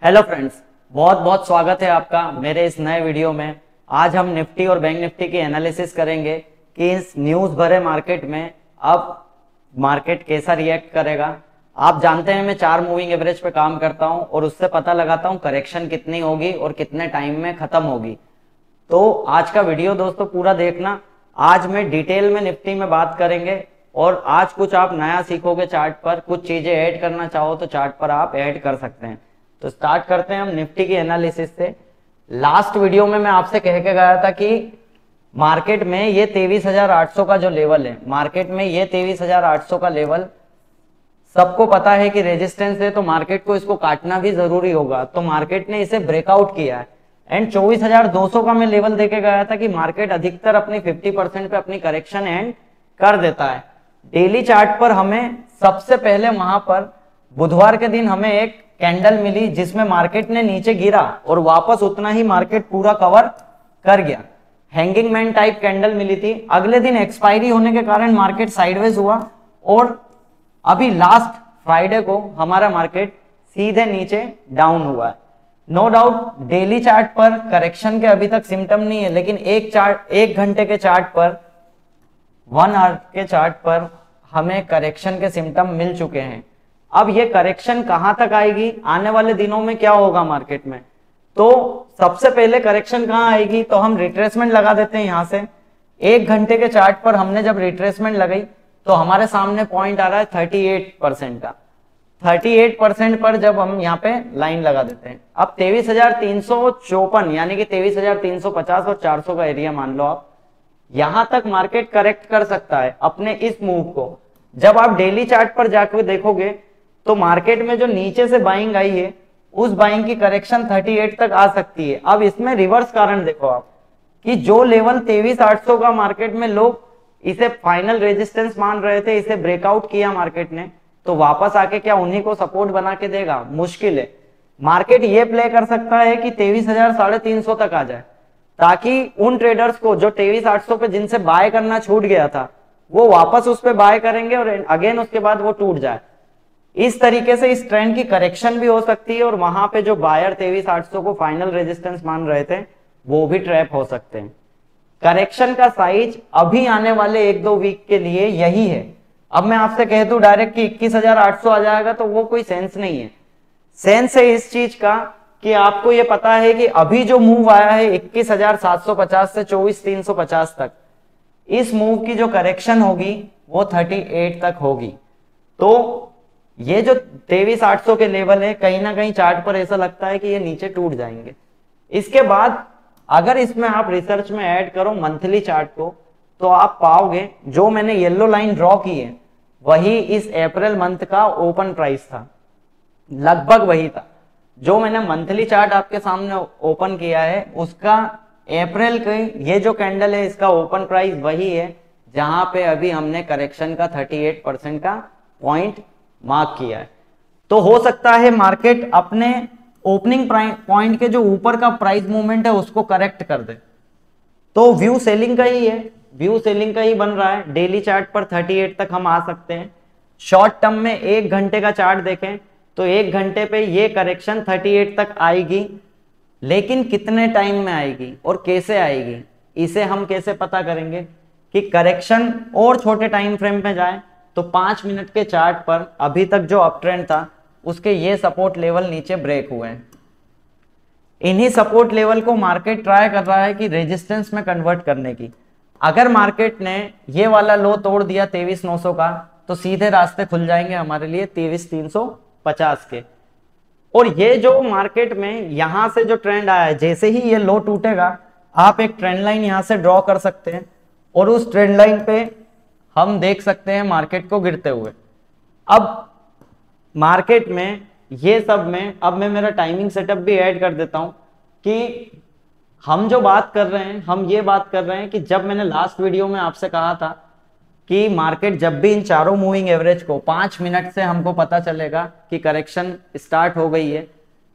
Hello friends, बहुत बहुत स्वागत है आपका मेरे इस नए वीडियो में। आज हम निफ्टी और बैंक निफ्टी की एनालिसिस करेंगे कि इस न्यूज़ भरे मार्केट में अब मार्केट कैसा रिएक्ट करेगा। आप जानते हैं मैं 4 मूविंग एवरेज पे काम करता हूं और उससे पता लगाता हूं करेक्शन कितनी होगी और कितने टाइम में खत्म होगी। तो आज का वीडियो दोस्तों पूरा देखना। आज मैं डिटेल में निफ्टी में बात करेंगे और आज कुछ आप नया सीखोगे चार्ट पर, कुछ चीजें ऐड करना चाहो तो चार्ट पर आप ऐड कर सकते हैं। तो स्टार्ट करते हैं हम निफ्टी की एनालिसिस से। लास्ट वीडियो में मैं आपसे कह के गया था कि मार्केट में ये 23,800 का जो लेवल है, मार्केट में ये 23,800 का लेवल सबको पता है कि रेजिस्टेंस है, तो मार्केट को इसको काटना भी जरूरी होगा। तो मार्केट ने इसे ब्रेकआउट किया है एंड 24,200 का मैं लेवल देके गया था कि मार्केट अधिकतर अपनी 50% पे अपनी करेक्शन एंड कर देता है। डेली चार्ट पर हमें सबसे पहले वहां पर बुधवार के दिन हमें एक कैंडल मिली जिसमें मार्केट ने नीचे गिरा और वापस उतना ही मार्केट पूरा कवर कर गया। हैंगिंग मैन टाइप कैंडल मिली थी। अगले दिन एक्सपायरी होने के कारण मार्केट साइडवेज हुआ और अभी लास्ट फ्राइडे को हमारा मार्केट सीधे नीचे डाउन हुआ है। नो डाउट डेली चार्ट पर करेक्शन के अभी तक सिम्टम नहीं है, लेकिन एक घंटे के चार्ट पर, 1 आवर के चार्ट पर हमें करेक्शन के सिम्टम मिल चुके हैं। अब ये करेक्शन कहां तक आएगी, आने वाले दिनों में क्या होगा मार्केट में, तो सबसे पहले करेक्शन कहां आएगी, तो हम रिट्रेसमेंट लगा देते हैं। यहां से 1 घंटे के चार्ट पर हमने जब रिट्रेसमेंट लगाई तो हमारे सामने पॉइंट आ रहा है 38% का। 38% पर जब हम यहाँ पे लाइन लगा देते हैं, अब 23,354 यानी कि 23,350 और 400 का एरिया मान लो आप, यहां तक मार्केट करेक्ट कर सकता है अपने इस मूव को। जब आप डेली चार्ट पर जाकर देखोगे तो मार्केट में जो नीचे से बाइंग आई है उस बाइंग की करेक्शन 38 तक आ सकती है। अब इसमें रिवर्स कारण देखो आप कि जो लेवल 23,800 का मार्केट में लोग इसे फाइनल रेजिस्टेंस मान रहे थे, इसे ब्रेकआउट किया मार्केट ने, तो वापस आके क्या उन्हीं को सपोर्ट बना के देगा? मुश्किल है। मार्केट ये प्ले कर सकता है कि 23,350 तक आ जाए, ताकि उन ट्रेडर्स को जो 23,800 पे जिनसे बाय करना छूट गया था वो वापस उस पे बाय करेंगे और अगेन उसके बाद वो टूट जाए। इस तरीके से इस ट्रेंड की करेक्शन भी हो सकती है और वहां पे जो बायर 23,800 को फाइनल रेजिस्टेंस मान रहे थे वो भी ट्रैप हो सकते हैं। करेक्शन का साइज अभी आने वाले 1-2 वीक के लिए यही है। अब मैं आपसे कह दूं डायरेक्ट कि 21,800 आ जाएगा तो वो कोई सेंस नहीं है। सेंस है इस चीज का कि आपको ये पता है कि अभी जो मूव आया है 21,750 से 24,350 तक, इस मूव की जो करेक्शन होगी वो 38 तक होगी। तो ये जो 23,800 के लेवल है, कहीं ना कहीं चार्ट पर ऐसा लगता है कि ये नीचे टूट जाएंगे। इसके बाद अगर इसमें आप रिसर्च में ऐड करो मंथली चार्ट को, तो आप पाओगे जो मैंने येलो लाइन ड्रॉ की है वही इस अप्रैल मंथ का ओपन प्राइस था, लगभग वही था। जो मैंने मंथली चार्ट आपके सामने ओपन किया है उसका अप्रैल के ये जो कैंडल है इसका ओपन प्राइस वही है जहां पे अभी हमने करेक्शन का 38% का पॉइंट मार्क किया है। तो हो सकता है मार्केट अपने ओपनिंग पॉइंट के जो ऊपर का प्राइस मूवमेंट है उसको करेक्ट कर दे। तो व्यू सेलिंग का ही है, व्यू सेलिंग का ही बन रहा है। डेली चार्ट पर 38 तक हम आ सकते हैं। शॉर्ट टर्म में 1 घंटे का चार्ट देखें तो 1 घंटे पे ये करेक्शन 38 तक आएगी, लेकिन कितने टाइम में आएगी और कैसे आएगी इसे हम कैसे पता करेंगे कि करेक्शन और छोटे टाइम फ्रेम में जाए तो 5 मिनट के चार्ट पर अभी तक जो अप ट्रेंड था उसके ये सपोर्ट लेवल नीचे ब्रेक हुए हैं। इन्हीं सपोर्ट लेवल को मार्केट ट्राई कर रहा है कि रेजिस्टेंस में कन्वर्ट करने की। अगर मार्केट ने ये वाला लो तोड़ दिया 23,900 का तो सीधे रास्ते खुल जाएंगे हमारे लिए 23,350 के। और ये जो मार्केट में यहां से जो ट्रेंड आया है, जैसे ही ये लो टूटेगा आप एक ट्रेंड लाइन यहां से ड्रॉ कर सकते हैं और उस ट्रेंड लाइन पे हम देख सकते हैं मार्केट को गिरते हुए। अब मार्केट में ये सब में अब मैं मेरा टाइमिंग सेटअप भी ऐड कर देता हूं कि हम जो बात कर रहे हैं, हम ये बात कर रहे हैं कि जब मैंने लास्ट वीडियो में आपसे कहा था कि मार्केट जब भी इन चारों मूविंग एवरेज को 5 मिनट से हमको पता चलेगा कि करेक्शन स्टार्ट हो गई है,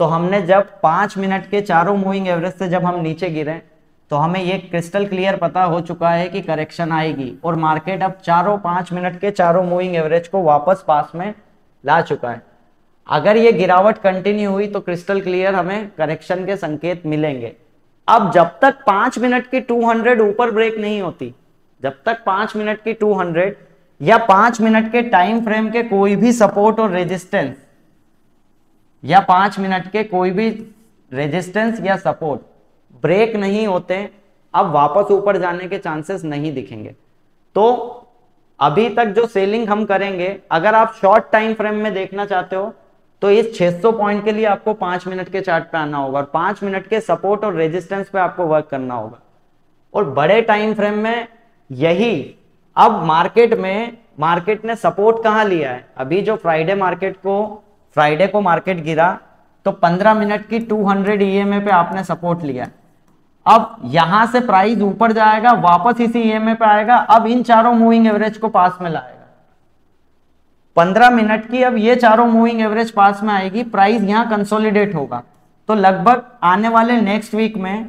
तो हमने जब 5 मिनट के चारों मूविंग एवरेज से जब हम नीचे गिरे तो हमें ये क्रिस्टल क्लियर पता हो चुका है कि करेक्शन आएगी और मार्केट अब 5 मिनट के चारों मूविंग एवरेज को वापस पास में ला चुका है। अगर ये गिरावट कंटिन्यू हुई तो क्रिस्टल क्लियर हमें करेक्शन के संकेत मिलेंगे। अब जब तक 5 मिनट की 200 ऊपर ब्रेक नहीं होती, जब तक 5 मिनट की 200 या 5 मिनट के टाइम फ्रेम के कोई भी सपोर्ट और रेजिस्टेंस, या 5 मिनट के कोई भी रेजिस्टेंस या सपोर्ट ब्रेक नहीं होते, अब वापस ऊपर जाने के चांसेस नहीं दिखेंगे। तो अभी तक जो सेलिंग हम करेंगे, अगर आप शॉर्ट टाइम फ्रेम में देखना चाहते हो तो इस 600 पॉइंट के लिए आपको 5 मिनट के चार्ट पे आना होगा और 5 मिनट के सपोर्ट और रेजिस्टेंस पे आपको वर्क करना होगा। और बड़े टाइम फ्रेम में यही, अब मार्केट ने सपोर्ट कहां लिया है, अभी जो फ्राइडे को मार्केट गिरा तो 15 मिनट की 200 ईएमए पे आपने सपोर्ट लिया। अब यहां से प्राइस ऊपर जाएगा, वापस इसी ईएमए पे आएगा, अब इन चारों मूविंग एवरेज को पास में लाएगा। 15 मिनट की अब ये चारों मूविंग एवरेज पास में आएगी, प्राइस यहां कंसोलिडेट होगा। तो लगभग आने वाले नेक्स्ट वीक में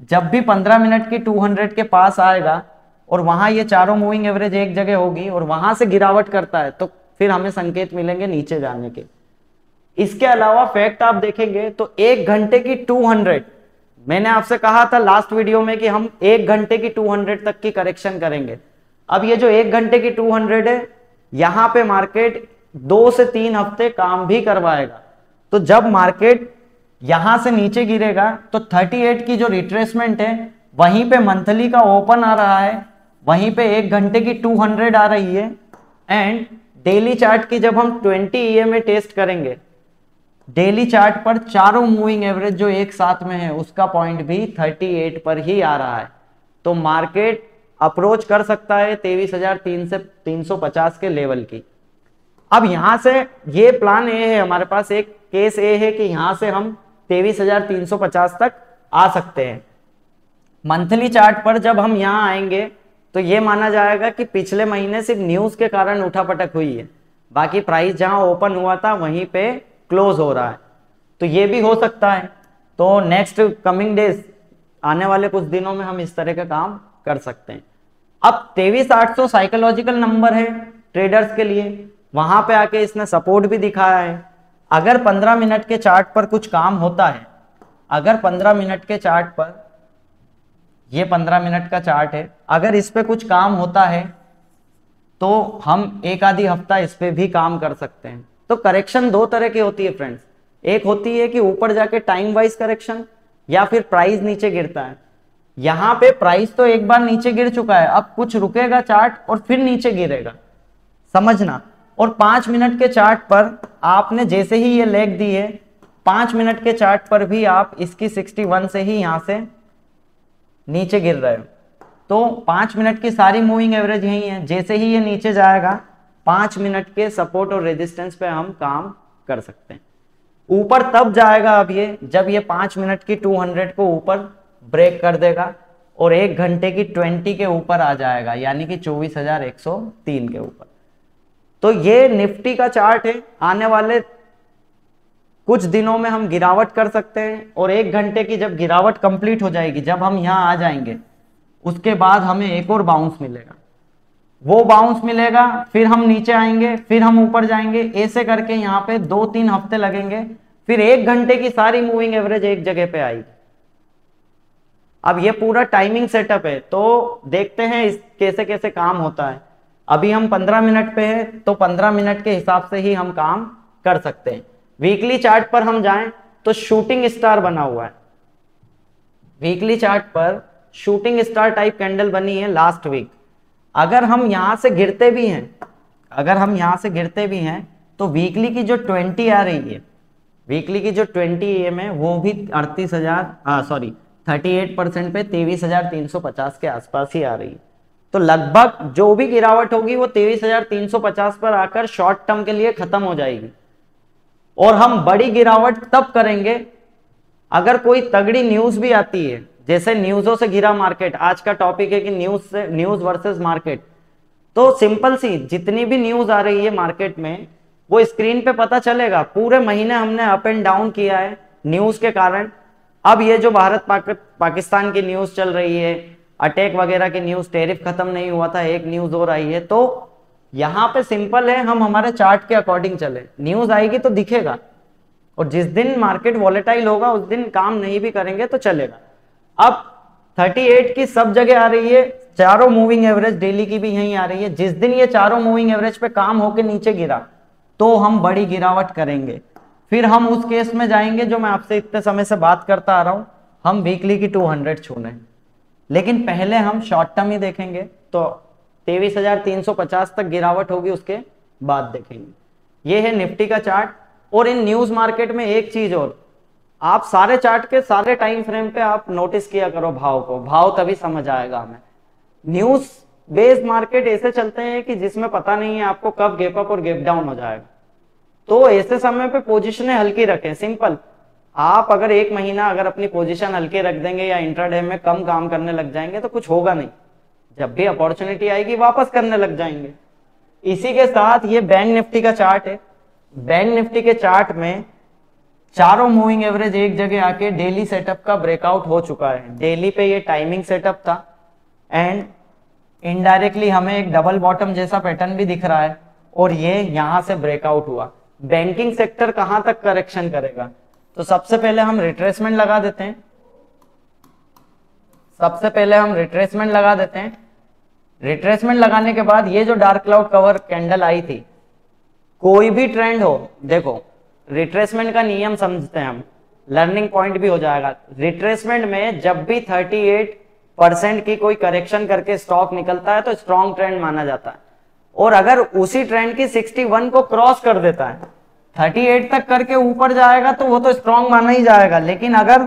जब भी 15 मिनट की 200 के पास आएगा और वहां ये चारों मूविंग एवरेज एक जगह होगी और वहां से गिरावट करता है, तो फिर हमें संकेत मिलेंगे नीचे जाने के। इसके अलावा फैक्ट आप देखेंगे तो 1 घंटे की 200, मैंने आपसे कहा था लास्ट वीडियो में कि हम 1 घंटे की 200 तक की करेक्शन करेंगे। अब ये जो 1 घंटे की 200 है, यहां पे मार्केट 2 से 3 हफ्ते काम भी करवाएगा। तो जब मार्केट यहां से नीचे गिरेगा तो 38 की जो रिट्रेसमेंट है, वहीं पे मंथली का ओपन आ रहा है, वहीं पे 1 घंटे की 200 आ रही है, एंड डेली चार्ट की जब हम 20 ईएमए टेस्ट करेंगे, डेली चार्ट पर चारों मूविंग एवरेज जो एक साथ में है उसका पॉइंट भी 38 पर ही आ रहा है। तो मार्केट अप्रोच कर सकता है 23,300 से 350 के लेवल की। अब यहां से ये प्लान ए है, हमारे पास एक केस ए है कि यहां से हम 23,350 तक आ सकते हैं। मंथली चार्ट पर जब हम यहां आएंगे तो ये माना जाएगा कि पिछले महीने सिर्फ न्यूज के कारण उठापटक हुई है, बाकी प्राइस जहां ओपन हुआ था वहीं पे क्लोज हो रहा है। तो ये भी हो सकता है। तो नेक्स्ट कमिंग डेज, आने वाले कुछ दिनों में हम इस तरह का काम कर सकते हैं। अब 23,800 साइकोलॉजिकल नंबर है ट्रेडर्स के लिए, वहां पे आके इसने सपोर्ट भी दिखाया है। अगर 15 मिनट के चार्ट पर कुछ काम होता है, अगर 15 मिनट के चार्ट पर, ये 15 मिनट का चार्ट है, अगर इस पे कुछ काम होता है तो हम एक आधी हफ्ता इस पे भी काम कर सकते हैं। तो करेक्शन 2 तरह की होती है फ्रेंड्स, एक होती है कि ऊपर जाके टाइम वाइज करेक्शन, या फिर प्राइस नीचे गिरता है। यहां पे प्राइस तो एक बार नीचे गिर चुका है, अब कुछ रुकेगा चार्ट और फिर नीचे गिरेगा, समझना। और 5 मिनट के चार्ट पर आपने जैसे ही ये लेग दी है, 5 मिनट के चार्ट पर भी आप इसकी 61 से ही यहां से नीचे गिर रहे हो। तो 5 मिनट की सारी मूविंग एवरेज यही है, जैसे ही ये नीचे जाएगा 5 मिनट के सपोर्ट और रेजिस्टेंस पे हम काम कर सकते हैं। ऊपर तब जाएगा अब ये, जब ये 5 मिनट की 200 को ऊपर ब्रेक कर देगा और 1 घंटे की 20 के ऊपर आ जाएगा, यानी कि 24,103 के ऊपर। तो ये निफ्टी का चार्ट है, आने वाले कुछ दिनों में हम गिरावट कर सकते हैं। और 1 घंटे की जब गिरावट कंप्लीट हो जाएगी, जब हम यहां आ जाएंगे, उसके बाद हमें एक और बाउंस मिलेगा, वो बाउंस मिलेगा, फिर हम नीचे आएंगे, फिर हम ऊपर जाएंगे, ऐसे करके यहाँ पे 2-3 हफ्ते लगेंगे, फिर 1 घंटे की सारी मूविंग एवरेज एक जगह पे आएगी। अब ये पूरा टाइमिंग सेटअप है, तो देखते हैं इस कैसे कैसे काम होता है। अभी हम 15 मिनट पे है, तो 15 मिनट के हिसाब से ही हम काम कर सकते हैं। वीकली चार्ट पर हम जाएं तो शूटिंग स्टार बना हुआ है, वीकली चार्ट पर शूटिंग स्टार टाइप कैंडल बनी है लास्ट वीक। अगर हम यहां से गिरते भी हैं, अगर हम यहां से गिरते भी हैं तो वीकली की जो 20 आ रही है, वीकली की जो 20 एम है, वो भी 38% पे 23,350 के आसपास ही आ रही है। तो लगभग जो भी गिरावट होगी वो 23,350 पर आकर शॉर्ट टर्म के लिए खत्म हो जाएगी। और हम बड़ी गिरावट तब करेंगे अगर कोई तगड़ी न्यूज भी आती है, जैसे न्यूज़ों से घिरा मार्केट, आज का टॉपिक है कि न्यूज वर्सेस मार्केट। तो सिंपल सी जितनी भी न्यूज आ रही है मार्केट में, वो स्क्रीन पे पता चलेगा। पूरे महीने हमने अप एंड डाउन किया है न्यूज के कारण। अब ये जो भारत पाकिस्तान की न्यूज चल रही है, अटैक वगैरह की न्यूज, टैरिफ खत्म नहीं हुआ था, एक न्यूज और आई है, तो यहाँ पे सिंपल है, हम हमारे चार्ट के अकॉर्डिंग चले, न्यूज आएगी तो दिखेगा, और जिस दिन मार्केट वॉलेटाइल होगा उस दिन काम नहीं भी करेंगे तो चलेगा। अब 38 की सब जगह आ रही है, चारों मूविंग एवरेज डेली की भी यहीं आ रही है। जिस दिन ये चारों मूविंग एवरेज पे काम होके नीचे गिरा तो हम बड़ी गिरावट करेंगे। फिर हम उस केस में जाएंगे जो मैं आपसे इतने समय से बात करता आ रहा हूं, हम वीकली की 200 छूने। लेकिन पहले हम शॉर्ट टर्म ही देखेंगे, तो 23,350 तक गिरावट होगी, उसके बाद देखेंगे। ये है निफ्टी का चार्ट। और इन न्यूज मार्केट में एक चीज और, आप सारे चार्ट के सारे टाइम फ्रेम पे आप नोटिस किया करो भाव को, भाव तभी समझ आएगा हमें। न्यूज बेस्ड मार्केट ऐसे चलते हैं कि जिसमें पता नहीं है आपको कब गैप अप और गैप डाउन हो जाएगा, तो ऐसे समय पे पोजीशनें हल्की रखें। सिंपल, आप अगर एक महीना अगर अपनी पोजीशन हल्के रख देंगे या इंट्राडे में कम काम करने लग जाएंगे तो कुछ होगा नहीं, जब भी अपॉर्चुनिटी आएगी वापस करने लग जाएंगे। इसी के साथ ये बैंक निफ्टी का चार्ट है। बैंक निफ्टी के चार्ट में चारों मूविंग एवरेज एक जगह आके डेली सेटअप का ब्रेकआउट हो चुका है। डेली पे ये टाइमिंग सेटअप था एंड इनडायरेक्टली हमें एक डबल बॉटम जैसा पैटर्न भी दिख रहा है, और ये यहां से ब्रेकआउट हुआ। बैंकिंग सेक्टर कहां तक करेक्शन करेगा, तो सबसे पहले हम रिट्रेसमेंट लगा देते हैं। रिट्रेसमेंट लगाने के बाद ये जो डार्क क्लाउड कवर कैंडल आई थी, कोई भी ट्रेंड हो, देखो रिट्रेसमेंट का नियम समझते हैं हम, लर्निंग पॉइंट भी हो जाएगा। रिट्रेसमेंट में जब भी 38% की कोई करेक्शन करके स्टॉक निकलता है तो स्ट्रॉन्ग ट्रेंड माना जाता है, और अगर उसी ट्रेंड की 61 को क्रॉस कर देता है, 38 तक करके ऊपर जाएगा तो वो तो स्ट्रॉन्ग माना ही जाएगा। लेकिन अगर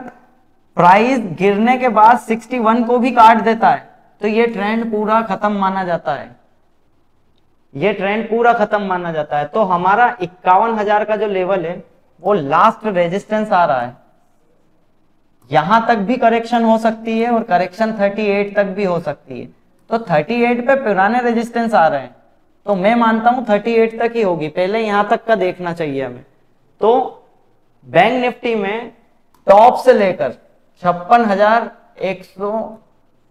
प्राइस गिरने के बाद 61 को भी काट देता है तो ये ट्रेंड पूरा खत्म माना जाता है, तो हमारा 51,000 का जो लेवल है वो लास्ट रेजिस्टेंस आ रहा है। यहां तक भी करेक्शन हो सकती है और करेक्शन 38 तक भी हो सकती है, तो 38 पे पुराने रेजिस्टेंस आ रहे हैं, तो मैं मानता हूं 38 तक ही होगी। पहले यहां तक का देखना चाहिए हमें। तो बैंक निफ्टी में टॉप से लेकर 56,100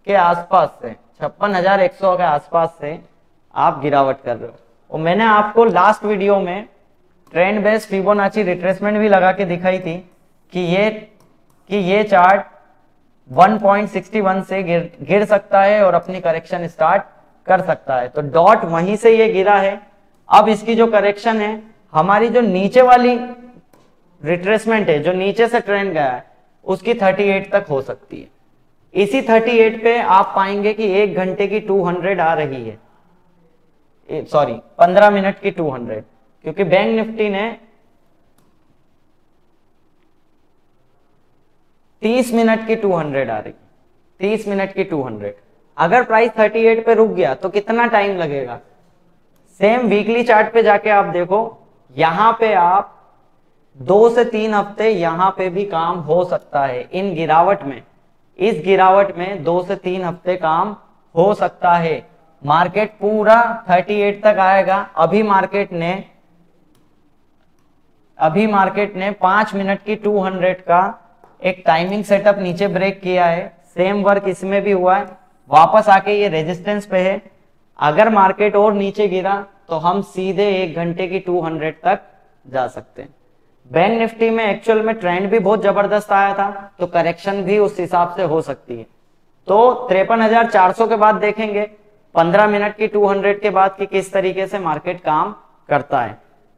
के आसपास से 56,100 के आसपास से आप गिरावट कर रहे हो। और मैंने आपको लास्ट वीडियो में ट्रेंड बेस्ड फिबोनाची रिट्रेसमेंट भी लगा के दिखाई थी कि ये चार्ट 1.61 से गिर सकता है और अपनी करेक्शन स्टार्ट कर सकता है। तो डॉट वहीं से ये गिरा है। अब इसकी जो करेक्शन है, हमारी जो नीचे वाली रिट्रेसमेंट है, जो नीचे से ट्रेंड गया है, उसकी 38 तक हो सकती है। इसी 38 पे आप पाएंगे कि 1 घंटे की 200 आ रही है, सॉरी 15 मिनट की 200, क्योंकि बैंक निफ्टी ने 30 मिनट की 200 आ रही, 30 मिनट की 200। अगर प्राइस 38 पे रुक गया तो कितना टाइम लगेगा? सेम वीकली चार्ट पे जाके आप देखो, यहां पे आप 2 से 3 हफ्ते यहां पे भी काम हो सकता है। इन गिरावट में, इस गिरावट में 2 से 3 हफ्ते काम हो सकता है। मार्केट पूरा 38 तक आएगा। अभी मार्केट ने 5 मिनट की 200 का एक टाइमिंग सेटअप नीचे ब्रेक किया है। सेम वर्क इसमें भी हुआ है, वापस आके ये रेजिस्टेंस पे है। अगर मार्केट और नीचे गिरा तो हम सीधे 1 घंटे की 200 तक जा सकते हैं। बैंक निफ्टी में एक्चुअल में ट्रेंड भी बहुत जबरदस्त आया था, तो करेक्शन भी उस हिसाब से हो सकती है। तो 53,400 के बाद देखेंगे 15 मिनट की 200 के बाद कि किस तरीके से मार्केट काम करता है।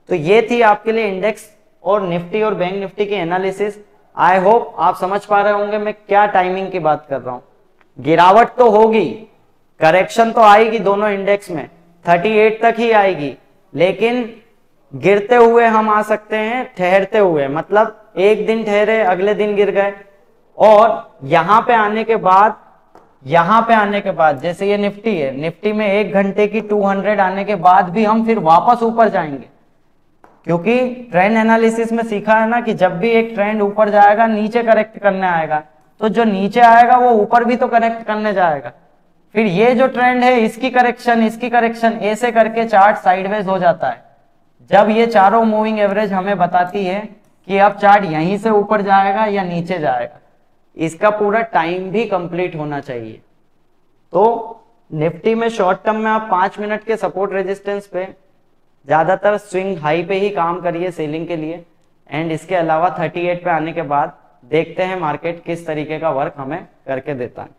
तो ये थी आपके लिए इंडेक्स और निफ्टी और बैंक निफ्टी की एनालिसिस। आई होप आप समझ पा रहे होंगे मैं क्या टाइमिंग की बात कर रहा हूं। गिरावट तो होगी, करेक्शन तो आएगी, दोनों इंडेक्स में 38 तक ही आएगी, लेकिन गिरते हुए हम आ सकते हैं, ठहरते हुए, मतलब एक दिन ठहरे अगले दिन गिर गए। और यहां पे आने के बाद जैसे ये निफ्टी है, निफ्टी में 1 घंटे की 200 आने के बाद भी हम फिर वापस ऊपर जाएंगे, क्योंकि ट्रेंड एनालिसिस में सीखा है ना कि जब भी एक ट्रेंड ऊपर जाएगा नीचे करेक्ट करने आएगा, तो जो नीचे आएगा वो ऊपर भी तो करेक्ट करने जाएगा। फिर ये जो ट्रेंड है इसकी करेक्शन ऐसे करके चार्ट साइडवेज हो जाता है। जब ये चारों मूविंग एवरेज हमें बताती है कि अब चार्ट यहीं से ऊपर जाएगा या नीचे जाएगा, इसका पूरा टाइम भी कंप्लीट होना चाहिए। तो निफ्टी में शॉर्ट टर्म में आप 5 मिनट के सपोर्ट रेजिस्टेंस पे ज्यादातर स्विंग हाई पे ही काम करिए सेलिंग के लिए, एंड इसके अलावा 38 पे आने के बाद देखते हैं मार्केट किस तरीके का वर्क हमें करके देता है।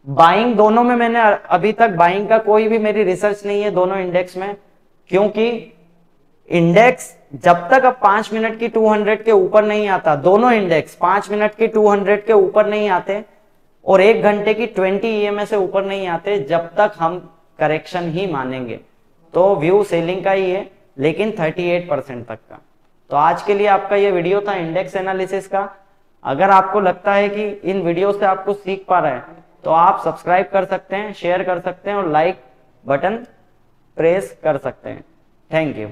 बाइंग दोनों में मैंने अभी तक बाइंग का कोई भी मेरी रिसर्च नहीं है दोनों इंडेक्स में, क्योंकि इंडेक्स जब तक अब 5 मिनट की 200 के ऊपर नहीं आता, दोनों इंडेक्स 5 मिनट की 200 के ऊपर नहीं आते और 1 घंटे की 20 EMA से ऊपर नहीं आते, जब तक हम करेक्शन ही मानेंगे। तो व्यू सेलिंग का ही है, लेकिन 38% तक का। तो आज के लिए आपका ये वीडियो था इंडेक्स एनालिसिस का। अगर आपको लगता है कि इन वीडियो से आप कुछ सीख पा रहे हैं तो आप सब्सक्राइब कर सकते हैं, शेयर कर सकते हैं और लाइक बटन प्रेस कर सकते हैं। Thank you.